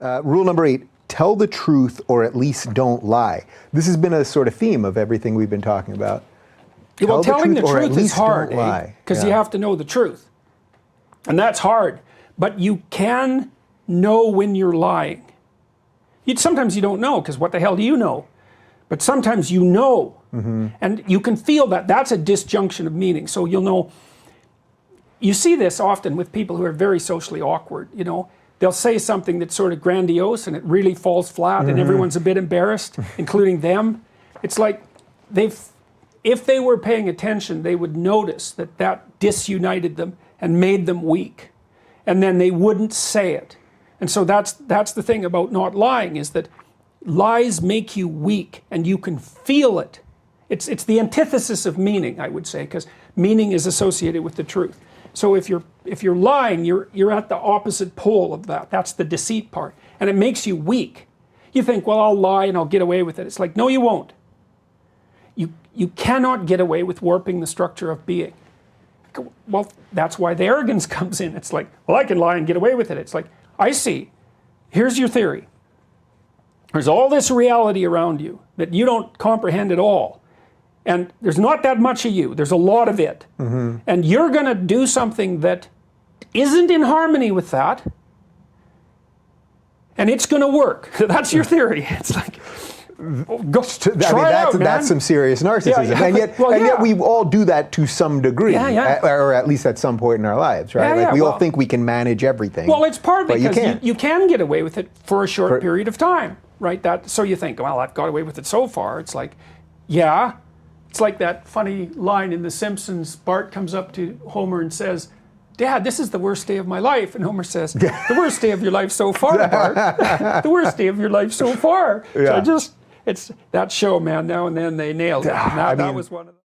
Rule number 8, tell the truth or at least don't lie. This has been a sort of theme of everything we've been talking about. Well, telling the truth is hard, because you have to know the truth. And that's hard. But you can know when you're lying. Sometimes you don't know, because what the hell do you know? But sometimes you know. And you can feel that. That's a disjunction of meaning. So you'll know. You see this often with people who are very socially awkward, you know. They'll say something that's sort of grandiose and it really falls flat and everyone's a bit embarrassed, including them. It's like if they were paying attention, they would notice that that disunited them and made them weak. And then they wouldn't say it. And so that's the thing about not lying, is that lies make you weak and you can feel it. It's the antithesis of meaning, I would say, because meaning is associated with the truth. So if you're lying, you're at the opposite pole of that. That's the deceit part. And it makes you weak. You think, well, I'll lie and I'll get away with it. It's like, no, you won't. You cannot get away with warping the structure of being. Well, that's why the arrogance comes in. It's like, well, I can lie and get away with it. It's like, I see. Here's your theory. There's all this reality around you that you don't comprehend at all. And there's not that much of you. There's a lot of it. And you're going to do something that isn't in harmony with that. And it's going to work. That's your theory. It's like, go try it out, man. That's some serious narcissism. Yeah, and yet we all do that to some degree. Or at least at some point in our lives, right? We all think we can manage everything. Well, it's partly because you can get away with it for a short period of time, right? So you think, well, I've got away with it so far. It's like, yeah. It's like that funny line in The Simpsons. Bart comes up to Homer and says, Dad, this is the worst day of my life. And Homer says, the worst day of your life so far, Bart. The worst day of your life so far. So it's that show, man. Now and then they nailed it. That was one of them.